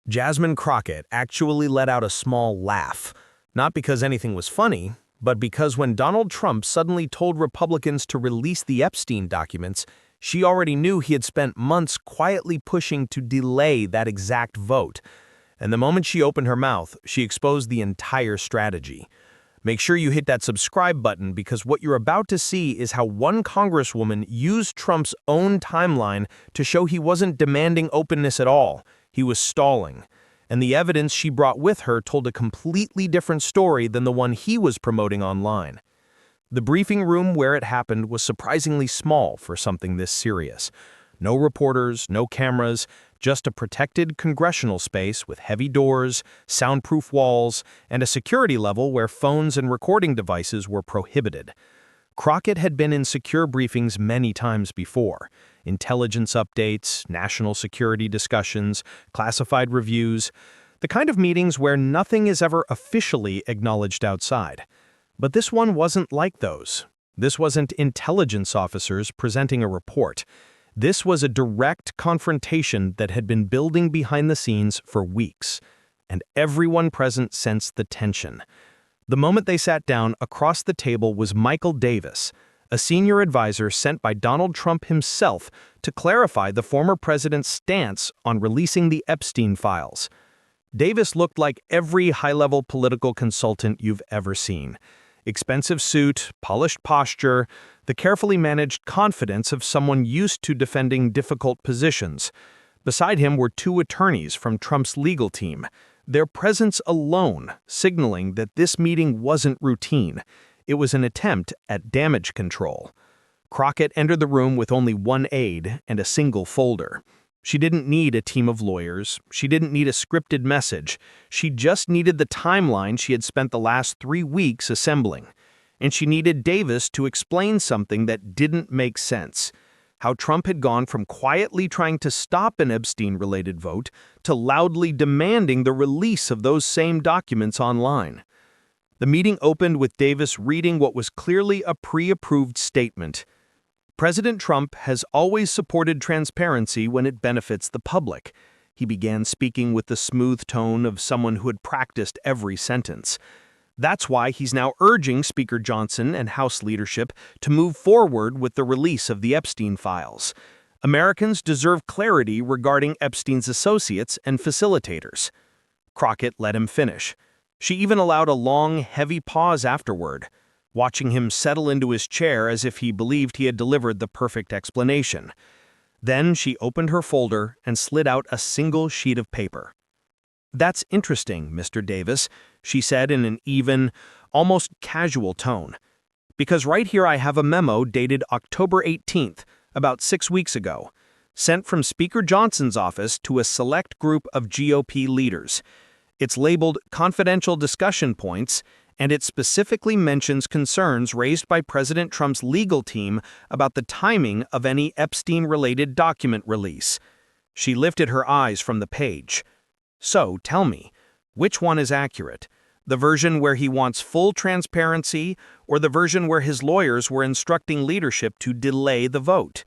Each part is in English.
Jasmine Crockett actually let out a small laugh, not because anything was funny, but because when Donald Trump suddenly told Republicans to release the Epstein documents, she already knew he had spent months quietly pushing to delay that exact vote. And the moment she opened her mouth, she exposed the entire strategy. Make sure you hit that subscribe button because what you're about to see is how one congresswoman used Trump's own timeline to show he wasn't demanding openness at all. He was stalling. And the evidence she brought with her told a completely different story than the one he was promoting online. The briefing room where it happened was surprisingly small for something this serious. No reporters, no cameras, just a protected congressional space with heavy doors, soundproof walls, and a security level where phones and recording devices were prohibited. Crockett had been in secure briefings many times before. Intelligence updates, national security discussions, classified reviews, the kind of meetings where nothing is ever officially acknowledged outside. But this one wasn't like those. This wasn't intelligence officers presenting a report. This was a direct confrontation that had been building behind the scenes for weeks, and everyone present sensed the tension. The moment they sat down, across the table was Michael Davis, a senior advisor sent by Donald Trump himself to clarify the former president's stance on releasing the Epstein files. Davis looked like every high-level political consultant you've ever seen. Expensive suit, polished posture, the carefully managed confidence of someone used to defending difficult positions. Beside him were two attorneys from Trump's legal team, their presence alone signaling that this meeting wasn't routine. It was an attempt at damage control. Crockett entered the room with only one aide and a single folder. She didn't need a team of lawyers. She didn't need a scripted message. She just needed the timeline she had spent the last 3 weeks assembling. And she needed Davis to explain something that didn't make sense. How Trump had gone from quietly trying to stop an Epstein-related vote to loudly demanding the release of those same documents online. The meeting opened with Davis reading what was clearly a pre-approved statement. President Trump has always supported transparency when it benefits the public. He began speaking with the smooth tone of someone who had practiced every sentence. That's why he's now urging Speaker Johnson and House leadership to move forward with the release of the Epstein files. Americans deserve clarity regarding Epstein's associates and facilitators. Crockett let him finish. She even allowed a long, heavy pause afterward, watching him settle into his chair as if he believed he had delivered the perfect explanation. Then she opened her folder and slid out a single sheet of paper. "That's interesting, Mr. Davis," she said in an even, almost casual tone. "Because right here I have a memo dated October 18th, about 6 weeks ago, sent from Speaker Johnson's office to a select group of GOP leaders. It's labeled Confidential Discussion Points, and it specifically mentions concerns raised by President Trump's legal team about the timing of any Epstein-related document release." She lifted her eyes from the page. "So, tell me, which one is accurate? The version where he wants full transparency, or the version where his lawyers were instructing leadership to delay the vote?"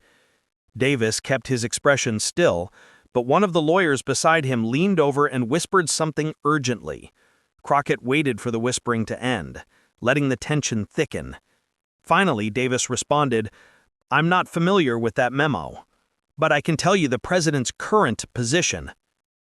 Davis kept his expression still, but one of the lawyers beside him leaned over and whispered something urgently. Crockett waited for the whispering to end, letting the tension thicken. Finally, Davis responded, "I'm not familiar with that memo, but I can tell you the president's current position."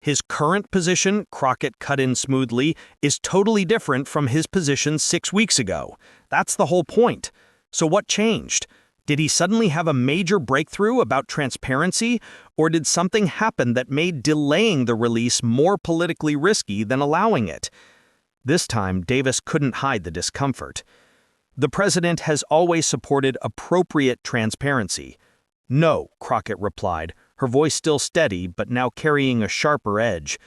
"His current position," Crockett cut in smoothly, "is totally different from his position 6 weeks ago. That's the whole point. So what changed? Did he suddenly have a major breakthrough about transparency, or did something happen that made delaying the release more politically risky than allowing it?" This time, Davis couldn't hide the discomfort. "The president has always supported appropriate transparency." "No," Crockett replied, her voice still steady but now carrying a sharper edge.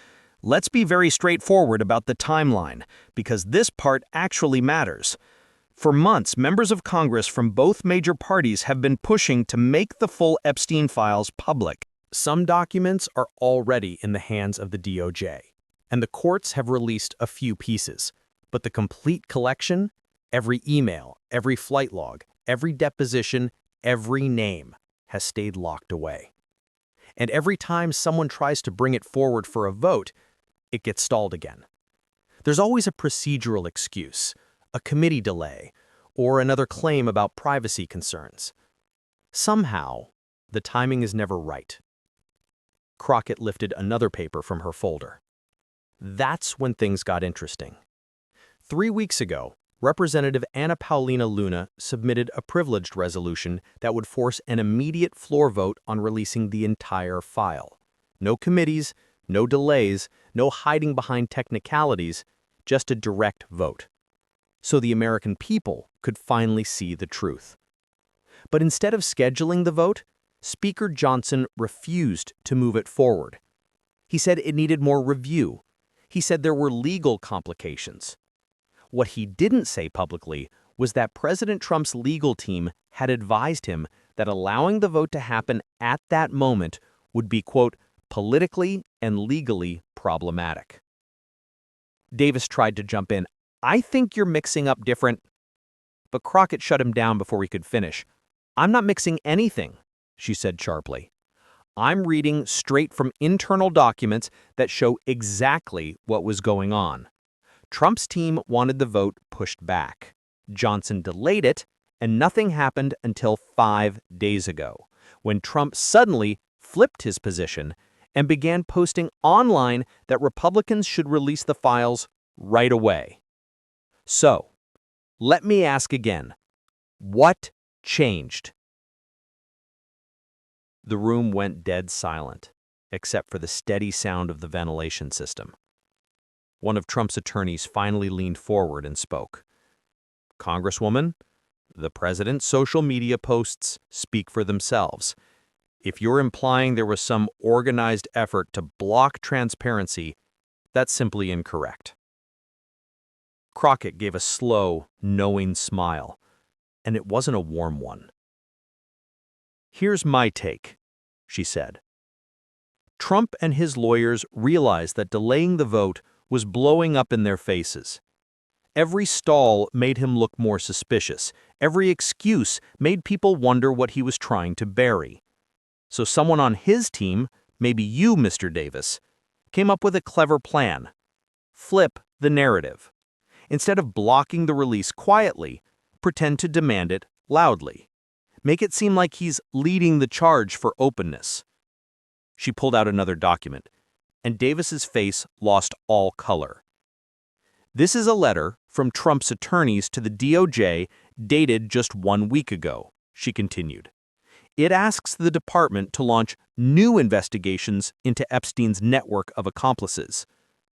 "Let's be very straightforward about the timeline, because this part actually matters. For months, members of Congress from both major parties have been pushing to make the full Epstein files public. Some documents are already in the hands of the DOJ. And the courts have released a few pieces. But the complete collection, every email, every flight log, every deposition, every name, has stayed locked away. And every time someone tries to bring it forward for a vote, it gets stalled again. There's always a procedural excuse, a committee delay, or another claim about privacy concerns. Somehow, the timing is never right. Crockett lifted another paper from her folder. That's when things got interesting. 3 weeks ago, Representative Anna Paulina Luna submitted a privileged resolution that would force an immediate floor vote on releasing the entire file. No committees, no delays, no hiding behind technicalities, just a direct vote. So the American people could finally see the truth. But instead of scheduling the vote, Speaker Johnson refused to move it forward. He said it needed more review. He said there were legal complications. What he didn't say publicly was that President Trump's legal team had advised him that allowing the vote to happen at that moment would be, quote, politically and legally problematic. Davis tried to jump in. I think you're mixing up different. But Crockett shut him down before he could finish. I'm not mixing anything, she said sharply. I'm reading straight from internal documents that show exactly what was going on. Trump's team wanted the vote pushed back. Johnson delayed it, and nothing happened until 5 days ago, when Trump suddenly flipped his position and began posting online that Republicans should release the files right away. So, let me ask again, what changed? The room went dead silent, except for the steady sound of the ventilation system. One of Trump's attorneys finally leaned forward and spoke. Congresswoman, the president's social media posts speak for themselves. If you're implying there was some organized effort to block transparency, that's simply incorrect. Crockett gave a slow, knowing smile, and it wasn't a warm one. Here's my take, she said. Trump and his lawyers realized that delaying the vote was blowing up in their faces. Every stall made him look more suspicious. Every excuse made people wonder what he was trying to bury. So someone on his team, maybe you, Mr. Davis, came up with a clever plan. Flip the narrative. Instead of blocking the release quietly, pretend to demand it loudly. Make it seem like he's leading the charge for openness. She pulled out another document, and Davis's face lost all color. This is a letter from Trump's attorneys to the DOJ dated just 1 week ago, she continued. It asks the department to launch new investigations into Epstein's network of accomplices.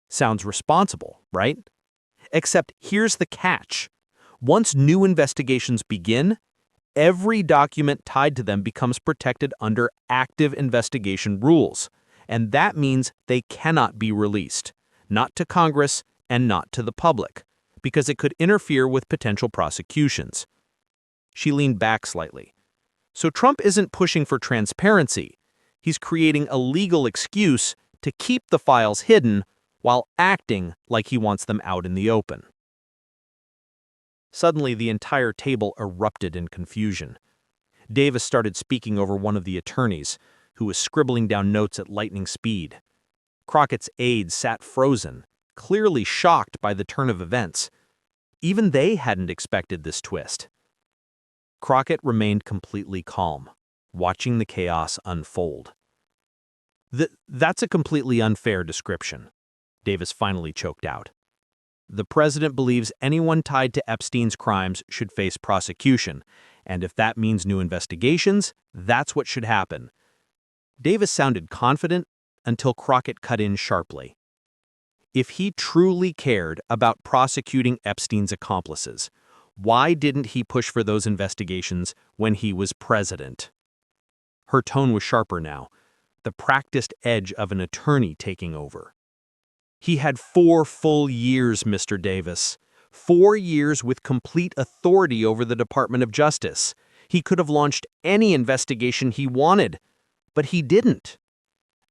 Sounds responsible, right? Except here's the catch. Once new investigations begin, every document tied to them becomes protected under active investigation rules. And that means they cannot be released, not to Congress and not to the public, because it could interfere with potential prosecutions. She leaned back slightly. So Trump isn't pushing for transparency. He's creating a legal excuse to keep the files hidden while acting like he wants them out in the open. Suddenly, the entire table erupted in confusion. Davis started speaking over one of the attorneys, who was scribbling down notes at lightning speed. Crockett's aides sat frozen, clearly shocked by the turn of events. Even they hadn't expected this twist. Crockett remained completely calm, watching the chaos unfold. That's a completely unfair description, Davis finally choked out. The president believes anyone tied to Epstein's crimes should face prosecution, and if that means new investigations, that's what should happen. Davis sounded confident until Crockett cut in sharply. If he truly cared about prosecuting Epstein's accomplices, why didn't he push for those investigations when he was president? Her tone was sharper now, the practiced edge of an attorney taking over. He had 4 full years, Mr. Davis. 4 years with complete authority over the Department of Justice. He could have launched any investigation he wanted, but he didn't.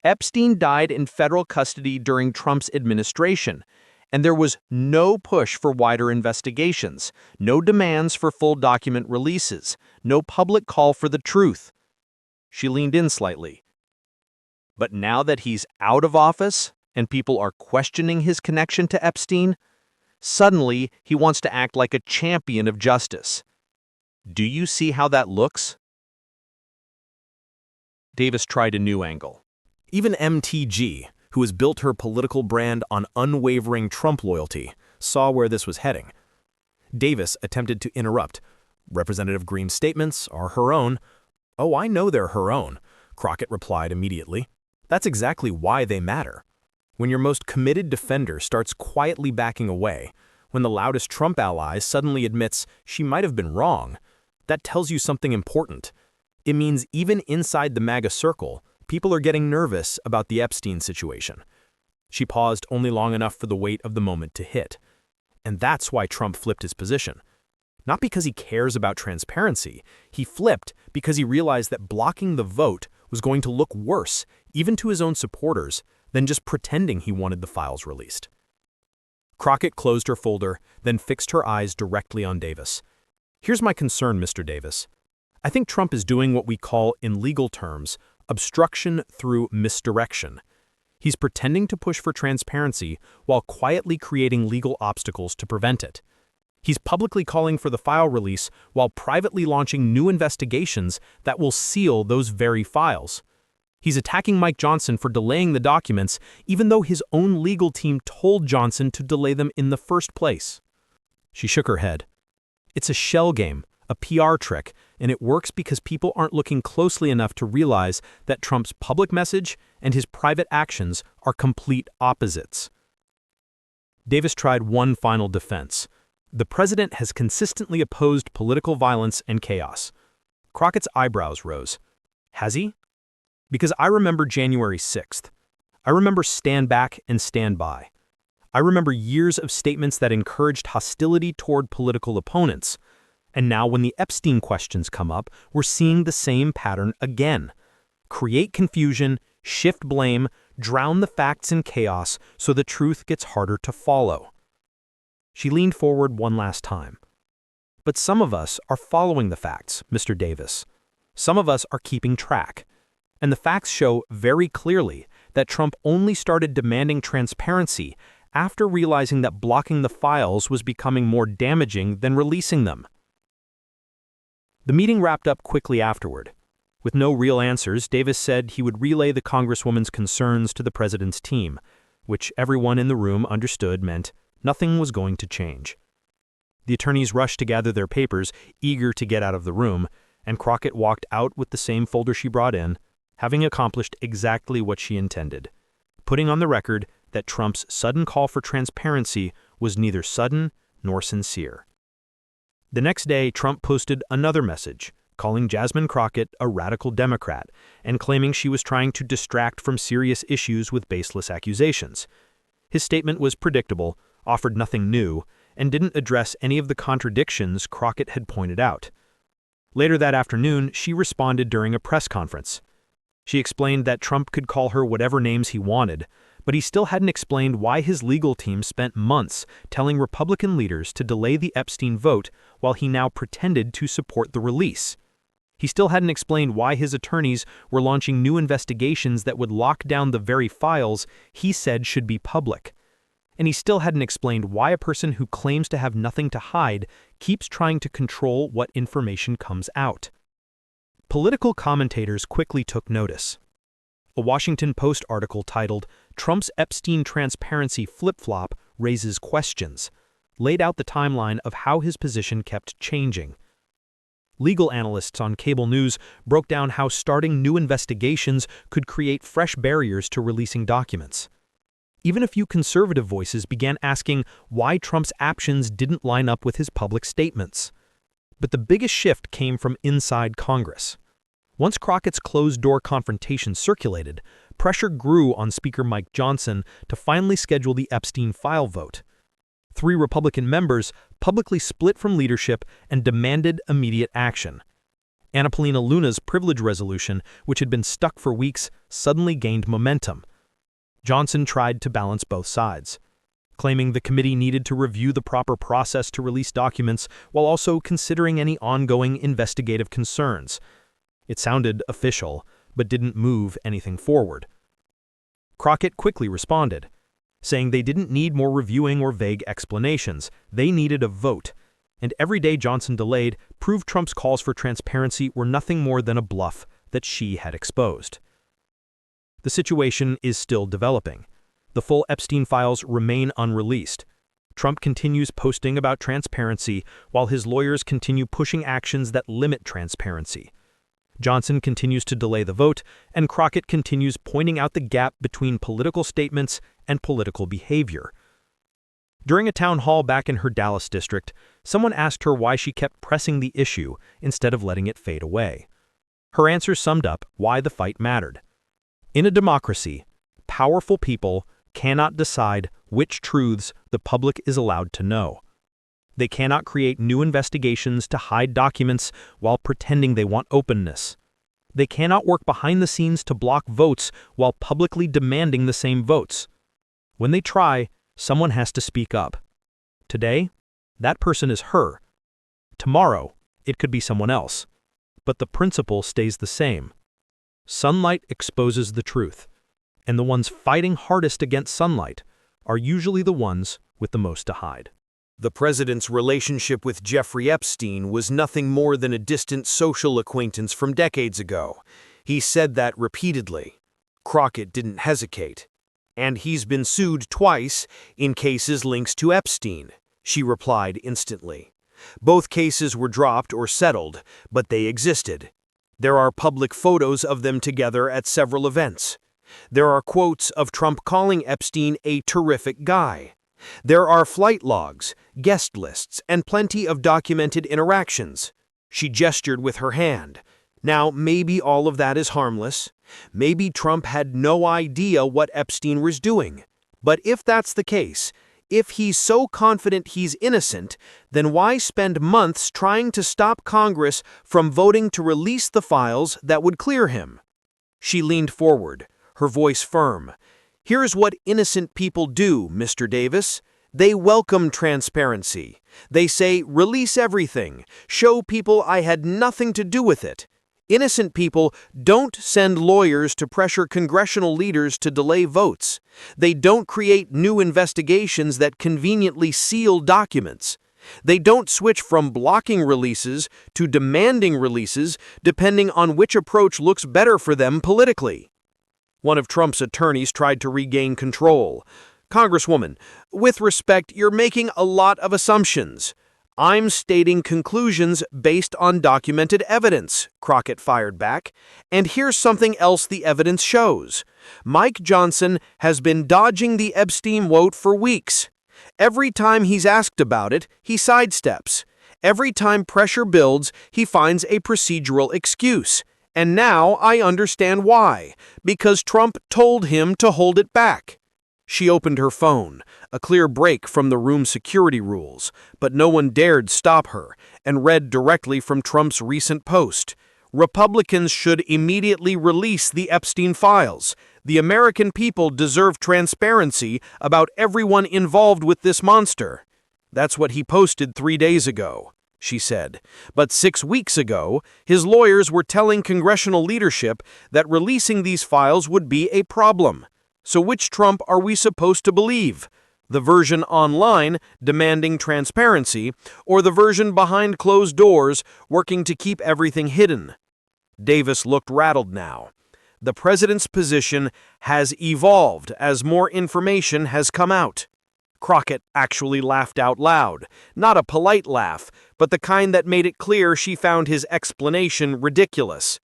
Epstein died in federal custody during Trump's administration, and there was no push for wider investigations, no demands for full document releases, no public call for the truth. She leaned in slightly. But now that he's out of office, and people are questioning his connection to Epstein, suddenly he wants to act like a champion of justice. Do you see how that looks? Davis tried a new angle. Even MTG, who has built her political brand on unwavering Trump loyalty, saw where this was heading. Davis attempted to interrupt. Representative Green's statements are her own. "Oh, I know they're her own," Crockett replied immediately. "That's exactly why they matter. When your most committed defender starts quietly backing away, when the loudest Trump ally suddenly admits she might have been wrong, that tells you something important. It means even inside the MAGA circle, people are getting nervous about the Epstein situation." She paused only long enough for the weight of the moment to hit. And that's why Trump flipped his position. Not because he cares about transparency, he flipped because he realized that blocking the vote was going to look worse, even to his own supporters, than just pretending he wanted the files released. Crockett closed her folder, then fixed her eyes directly on Davis. "Here's my concern, Mr. Davis. I think Trump is doing what we call, in legal terms, obstruction through misdirection. He's pretending to push for transparency while quietly creating legal obstacles to prevent it. He's publicly calling for the file release while privately launching new investigations that will seal those very files. He's attacking Mike Johnson for delaying the documents, even though his own legal team told Johnson to delay them in the first place." She shook her head. "It's a shell game, a PR trick, and it works because people aren't looking closely enough to realize that Trump's public message and his private actions are complete opposites." Davis tried one final defense. "The president has consistently opposed political violence and chaos." Crockett's eyebrows rose. "Has he? Because I remember January 6th. I remember stand back and stand by. I remember years of statements that encouraged hostility toward political opponents. And now when the Epstein questions come up, we're seeing the same pattern again. Create confusion, shift blame, drown the facts in chaos so the truth gets harder to follow." She leaned forward one last time. "But some of us are following the facts, Mr. Davis. Some of us are keeping track. And the facts show very clearly that Trump only started demanding transparency after realizing that blocking the files was becoming more damaging than releasing them." The meeting wrapped up quickly afterward. With no real answers, Davis said he would relay the Congresswoman's concerns to the president's team, which everyone in the room understood meant nothing was going to change. The attorneys rushed to gather their papers, eager to get out of the room, and Crockett walked out with the same folder she brought in, having accomplished exactly what she intended, putting on the record that Trump's sudden call for transparency was neither sudden nor sincere. The next day, Trump posted another message, calling Jasmine Crockett a radical Democrat and claiming she was trying to distract from serious issues with baseless accusations. His statement was predictable, offered nothing new, and didn't address any of the contradictions Crockett had pointed out. Later that afternoon, she responded during a press conference. She explained that Trump could call her whatever names he wanted, but he still hadn't explained why his legal team spent months telling Republican leaders to delay the Epstein vote while he now pretended to support the release. He still hadn't explained why his attorneys were launching new investigations that would lock down the very files he said should be public. And he still hadn't explained why a person who claims to have nothing to hide keeps trying to control what information comes out. Political commentators quickly took notice. A Washington Post article titled, "Trump's Epstein Transparency Flip-Flop Raises Questions," laid out the timeline of how his position kept changing. Legal analysts on cable news broke down how starting new investigations could create fresh barriers to releasing documents. Even a few conservative voices began asking why Trump's actions didn't line up with his public statements. But the biggest shift came from inside Congress. Once Crockett's closed-door confrontation circulated, pressure grew on Speaker Mike Johnson to finally schedule the Epstein file vote. 3 Republican members publicly split from leadership and demanded immediate action. Anna Paulina Luna's privilege resolution, which had been stuck for weeks, suddenly gained momentum. Johnson tried to balance both sides, claiming the committee needed to review the proper process to release documents while also considering any ongoing investigative concerns. It sounded official, but didn't move anything forward. Crockett quickly responded, saying they didn't need more reviewing or vague explanations. They needed a vote. And every day Johnson delayed proved Trump's calls for transparency were nothing more than a bluff that she had exposed. The situation is still developing. The full Epstein files remain unreleased. Trump continues posting about transparency while his lawyers continue pushing actions that limit transparency. Johnson continues to delay the vote, and Crockett continues pointing out the gap between political statements and political behavior. During a town hall back in her Dallas district, someone asked her why she kept pressing the issue instead of letting it fade away. Her answer summed up why the fight mattered. In a democracy, powerful people cannot decide which truths the public is allowed to know. They cannot create new investigations to hide documents while pretending they want openness. They cannot work behind the scenes to block votes while publicly demanding the same votes. When they try, someone has to speak up. Today, that person is her. Tomorrow, it could be someone else. But the principle stays the same. Sunlight exposes the truth, and the ones fighting hardest against sunlight are usually the ones with the most to hide. The president's relationship with Jeffrey Epstein was nothing more than a distant social acquaintance from decades ago. He said that repeatedly. Crockett didn't hesitate. And he's been sued twice in cases linked to Epstein, she replied instantly. Both cases were dropped or settled, but they existed. There are public photos of them together at several events. There are quotes of Trump calling Epstein a terrific guy. There are flight logs, guest lists, and plenty of documented interactions. She gestured with her hand. Now, maybe all of that is harmless. Maybe Trump had no idea what Epstein was doing. But if that's the case, if he's so confident he's innocent, then why spend months trying to stop Congress from voting to release the files that would clear him? She leaned forward, her voice firm. Here's what innocent people do, Mr. Davis. They welcome transparency. They say, release everything. Show people I had nothing to do with it. Innocent people don't send lawyers to pressure congressional leaders to delay votes. They don't create new investigations that conveniently seal documents. They don't switch from blocking releases to demanding releases depending on which approach looks better for them politically. One of Trump's attorneys tried to regain control. Congresswoman, with respect, you're making a lot of assumptions. I'm stating conclusions based on documented evidence, Crockett fired back. And here's something else the evidence shows. Mike Johnson has been dodging the Epstein vote for weeks. Every time he's asked about it, he sidesteps. Every time pressure builds, he finds a procedural excuse. And now I understand why. Because Trump told him to hold it back. She opened her phone, a clear break from the room's security rules, but no one dared stop her, and read directly from Trump's recent post. Republicans should immediately release the Epstein files. The American people deserve transparency about everyone involved with this monster. That's what he posted 3 days ago, she said. But 6 weeks ago, his lawyers were telling congressional leadership that releasing these files would be a problem. So which Trump are we supposed to believe? The version online, demanding transparency, or the version behind closed doors, working to keep everything hidden? Davis looked rattled now. The president's position has evolved as more information has come out. Crockett actually laughed out loud, not a polite laugh, but the kind that made it clear she found his explanation ridiculous.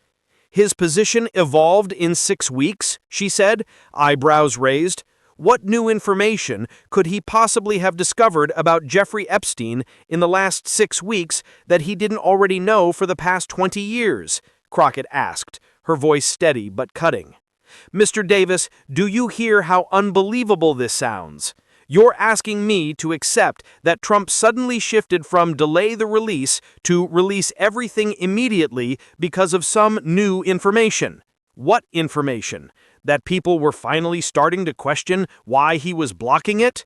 His position evolved in 6 weeks, she said, eyebrows raised. What new information could he possibly have discovered about Jeffrey Epstein in the last 6 weeks that he didn't already know for the past 20 years? Crockett asked, her voice steady but cutting. Mr. Davis, do you hear how unbelievable this sounds? You're asking me to accept that Trump suddenly shifted from delay the release to release everything immediately because of some new information. What information? That people were finally starting to question why he was blocking it?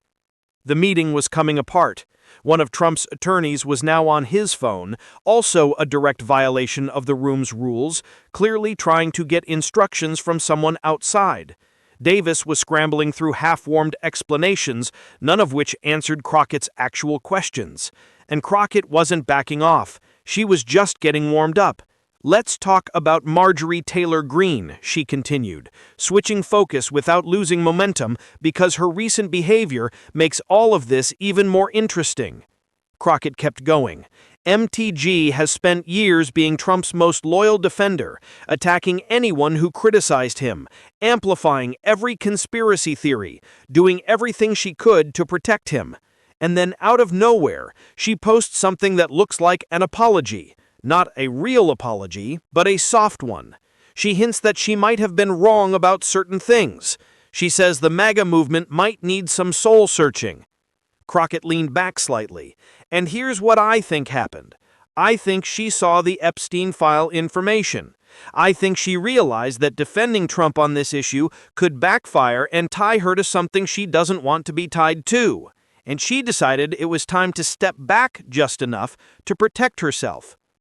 The meeting was coming apart. One of Trump's attorneys was now on his phone, also a direct violation of the room's rules, clearly trying to get instructions from someone outside. Davis was scrambling through half-warmed explanations, none of which answered Crockett's actual questions. And Crockett wasn't backing off. She was just getting warmed up. "Let's talk about Marjorie Taylor Greene," she continued, switching focus without losing momentum because her recent behavior makes all of this even more interesting. Crockett kept going. "MTG has spent years being Trump's most loyal defender, attacking anyone who criticized him, amplifying every conspiracy theory, doing everything she could to protect him. And then out of nowhere, she posts something that looks like an apology. Not a real apology, but a soft one. She hints that she might have been wrong about certain things. She says the MAGA movement might need some soul-searching." Crockett leaned back slightly. "And here's what I think happened. I think she saw the Epstein file information. I think she realized that defending Trump on this issue could backfire and tie her to something she doesn't want to be tied to. And she decided it was time to step back just enough to protect herself.